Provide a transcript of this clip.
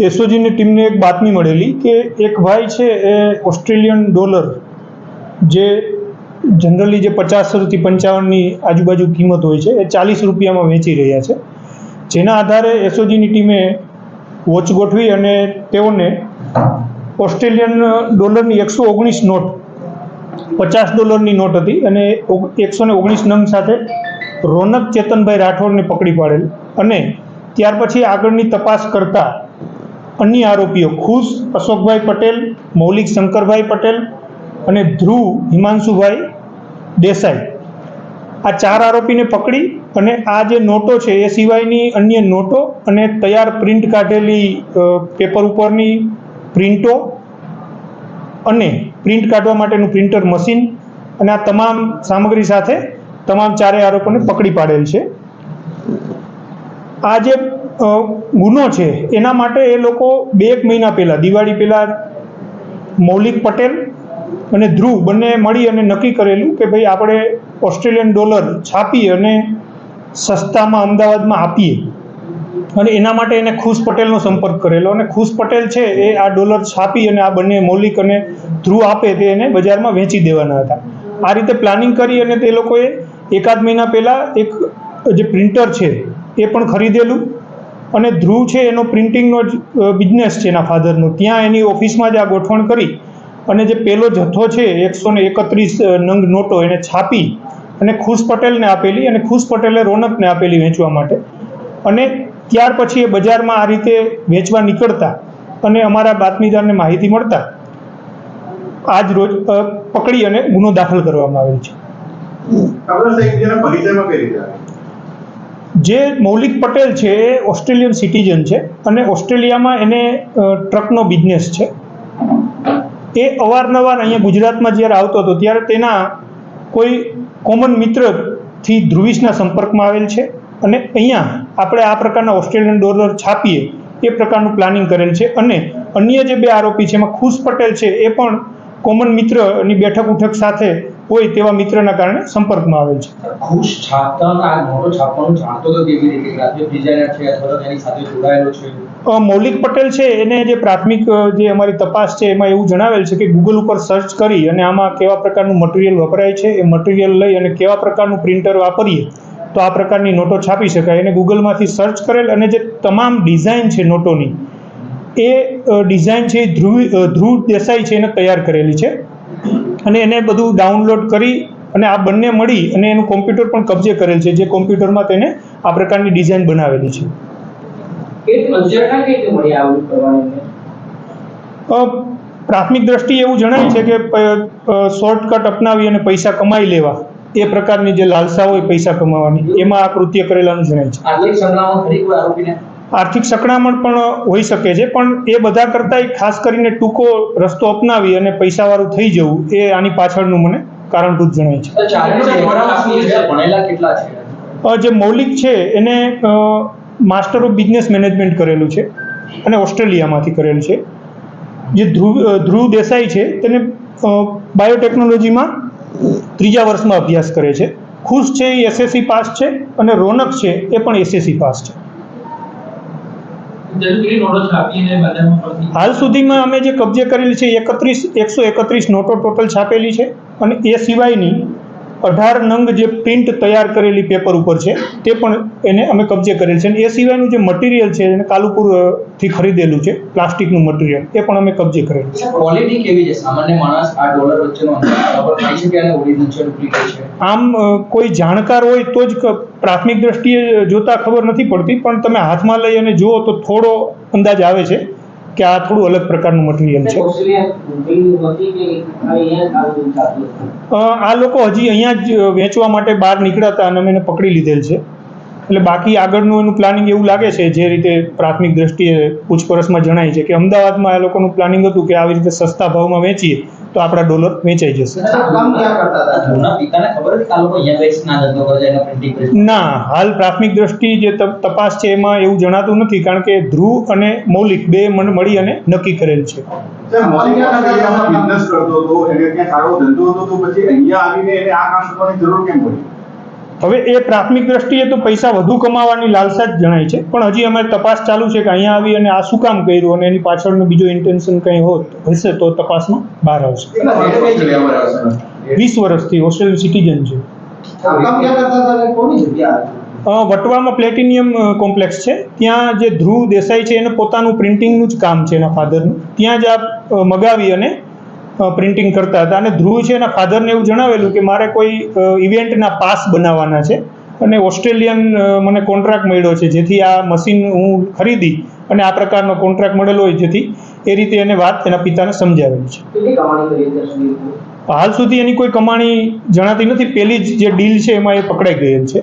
એસઓજીની ટીમને એક બાતમી મળેલી કે એક ભાઈ છે એ ઓસ્ટ્રેલિયન ડોલર જે જનરલી જે 50 થી 55ની આજુબાજુ કિંમત હોય છે એ 40 રૂપિયામાં વેચી રહ્યા છે, જેના આધારે એસઓજીની ટીમે વોચ ગોઠવી અને તેઓને ઓસ્ટ્રેલિયન ડોલરની 119 નોટ, $50ની નોટ હતી અને 119 નંગ સાથે રોનક ચેતનભાઈ રાઠોડને પકડી પાડેલ અને ત્યાર પછી આગળની તપાસ કરતા અન્ય આરોપીઓ ખુશ અશોકભાઈ પટેલ, મૌલિક શંકરભાઈ પટેલ અને ધ્રુવ હિમાંશુભાઈ દેસાઈ, આ 4 આરોપીને પકડી અને આ જે નોટો છે એ સિવાયની અન્ય નોટો અને તૈયાર પ્રિન્ટ કાઢેલી પેપર ઉપરની પ્રિન્ટો અને પ્રિન્ટ કાઢવા માટેનું પ્રિન્ટર મશીન અને આ તમામ સામગ્રી સાથે તમામ 4 આરોપીને પકડી પાડેલ છે. આ જે ગુનો છે એના માટે એ લોકો 2 મહિના પહેલાં, દિવાળી પહેલાં મૌલિક પટેલ અને ધ્રુવ બંને મળી અને નક્કી કરેલું કે ભાઈ આપણે ઓસ્ટ્રેલિયન ડોલર છાપી અને સસ્તામાં અમદાવાદમાં આપીએ, અને એના માટે એને ખુશ પટેલનો સંપર્ક કરેલો અને ખુશ પટેલ છે એ આ ડોલર છાપી અને આ બંને મૌલિક અને ધ્રુવ આપે તે એને બજારમાં વેચી દેવાના હતા. આ રીતે પ્લાનિંગ કરી અને તે લોકોએ 1 મહિના પહેલાં એક જે પ્રિન્ટર છે એ પણ ખરીદેલું અને ધ્રુવ છે એનો પ્રિન્ટિંગનો જ બિઝનેસ છે એના ફાધરનો, ત્યાં એની ઓફિસમાં જ આ ગોઠવણ કરી અને જે પહેલો જથ્થો છે 131 નંગ નોટો એને છાપી અને ખુશ પટેલને આપેલી અને ખુશ પટેલે રોનકને આપેલી વેચવા માટે, અને ત્યાર પછી એ બજારમાં આ રીતે વેચવા નીકળતા અને અમારા બાતમીદારને માહિતી મળતા આજ રોજ પકડી અને ગુનો દાખલ કરવામાં આવેલ છે. જે મૌલિક પટેલ છે એ ઓસ્ટ્રેલિયન સિટીઝન છે અને ઓસ્ટ્રેલિયામાં એને ટ્રકનો બિઝનેસ છે. એ અવારનવાર અહીંયા ગુજરાતમાં જ્યારે આવતો હતો ત્યારે તેના કોઈ કોમન મિત્રથી ધ્રુવીશના સંપર્કમાં આવેલ છે અને અહીંયા આપણે આ પ્રકારના ઓસ્ટ્રેલિયન ડોલર છાપીએ એ પ્રકારનું પ્લાનિંગ કરેલ છે. અને અન્ય જે 2 આરોપી છે એમાં ખુશ પટેલ છે એ પણ કોમન મિત્રની બેઠક ઉઠક સાથે હોય તેવા મિત્રના કારણે સંપર્કમાં આવેલ છે. ખુશ છાપતા આ નોટો છાપવાનું જાણતો તો કેવી રીતે, ગ્રાફિક ડિઝાઇનર છે અથવા તો તેની સાથે જોડાયેલો છે? મૌલિક પટેલ છે એને જે પ્રાથમિક જે અમારી તપાસ છે એમાં એવું જણાવેલ છે કે ગૂગલ ઉપર સર્ચ કરી અને આમાં કેવા પ્રકારનું મટીરિયલ વપરાય છે એ મટીરિયલ લઈ અને કેવા પ્રકારનું પ્રિન્ટર વાપરીએ તો આ પ્રકારની નોટો છાપી શકાય, એને ગૂગલમાંથી સર્ચ કરેલ અને જે તમામ ડિઝાઇન છે નોટોની એ ડિઝાઇન છે ધ્રુવ દેસાઈ છે એને તૈયાર કરેલી છે અને એને બધું ડાઉનલોડ કરી અને આ બંને મળી અને એનું કોમ્પ્યુટર પણ કબજે કરેલ છે, જે કોમ્પ્યુટરમાં તેને આ પ્રકારની ડિઝાઇન બનાવેલી છે. પ્રાથમિક દ્રષ્ટિએ એવું જણાય છે કે શોર્ટકટ અપનાવી અને પૈસા કમાઈ લેવા એ પ્રકારની જે લાલસા હોય પૈસા કમાવાની, એમાં આ કૃત્ય કરેલાનું જણાય છે. આર્થિક સંકળામણ પણ હોઈ શકે છે, પણ એ બધા કરતાં ખાસ કરીને ટૂંકો રસ્તો અપનાવી અને પૈસાવાળું થઈ જવું એ આની પાછળનું મને કારણભૂત જણાય છે. જે મૌલિક છે એને માસ્ટર ઓફ બિઝનેસ મેનેજમેન્ટ કરેલું છે અને ઓસ્ટ્રેલિયામાંથી કરેલું છે. જે ધ્રુવ દેસાઈ છે તેને બાયોટેકનોલોજીમાં 3જા વર્ષમાં અભ્યાસ કરે છે. ખુશ છે એ SSC પાસ છે અને રોનક છે એ પણ SSC પાસ છે. હાલ સુધીમાં અમે જે કબજે કરેલી છે 131 નોટો ટોટલ છાપેલી છે અને એ સિવાયની 18 નંગ જે પ્રિન્ટ તૈયાર કરેલી પેપર ઉપર છે તે પણ એને અમે કબજે કરેલ છે. અને એ સિવાયનું જે મટીરિયલ છે એને કાલુપુરથી ખરીદેલું છે, પ્લાસ્ટિકનું મટીરિયલ, એ પણ અમે કબજે કરેલું છે. ક્વોલિટી કેવી છે? સામાન્ય માણસ આ ડોલર વચ્ચેનો અંતર ખબર પડી શકે અને ઓરિજિનલ છે ડુપ્લિકેટ છે? આમ કોઈ જાણકાર હોય તો જ પ્રાથમિક દ્રષ્ટિએ જોતા ખબર નથી પડતી, પણ તમે હાથમાં લઈ અને જુઓ તો થોડો અંદાજ આવે છે કે આ થોડું અલગ પ્રકારનું મટીરિયલ છે. આ લોકો હજી અહીંયા જ વેચવા માટે બહાર નીકળ્યા હતા અને અમે એને પકડી લીધેલ છે. એટલે બાકી આગળનું એનું પ્લાનિંગ એવું લાગે છે, જે રીતે પ્રાથમિક દ્રષ્ટિએ પૂછપરછમાં જણાય છે કે અમદાવાદમાં આ લોકોનું પ્લાનિંગ હતું કે આવી રીતે સસ્તા ભાવમાં વેચીએ તો આપણા ડોલર વેચાઈ જશે. ના, હાલ પ્રાથમિક દ્રષ્ટિ જે તપાસ છે એમાં એવું જણાતું નથી, કારણ કે ધ્રુવ અને મૌલિક 2 મળી અને નક્કી કરેલ છે. હવે એ પ્રાથમિક દ્રષ્ટિએ તો પૈસા વધુ કમાવાની લાલસા જ જણાય છે, પણ હજી અમારી તપાસ ચાલુ છે કે અહીંયા આવી અને આ શું કામ કર્યું અને એની પાછળનું બીજું ઇન્ટેન્શન કંઈ હશે તો તપાસમાં બહાર આવશે. 20 વર્ષથી ઓસ્ટ્રેલિયન સિટીઝન છે. વટવામાં પ્લેટિનિયમ કોમ્પ્લેક્સ છે, ત્યાં જે ધ્રુવ દેસાઈ છે એને પોતાનું પ્રિન્ટિંગનું જ કામ છે એના ફાધરનું, ત્યાં જ આ મગાવી અને પ્રિન્ટિંગ કરતા હતા. અને ધ્રુવ છે એના ફાધરને એવું જણાવેલું કે મારે કોઈ ઇવેન્ટના પાસ બનાવવાના છે અને ઓસ્ટ્રેલિયન મને કોન્ટ્રાક્ટ મળ્યો છે જેથી આ મશીન હું ખરીદી અને આ પ્રકારનો કોન્ટ્રાક્ટ મળેલો હોય જેથી એ રીતે એને વાત એના પિતાને સમજાવેલી છે. હાલ સુધી એની કોઈ કમાણી જણાતી નથી, પેલી જ જે ડીલ છે એમાં એ પકડાઈ ગયેલ છે.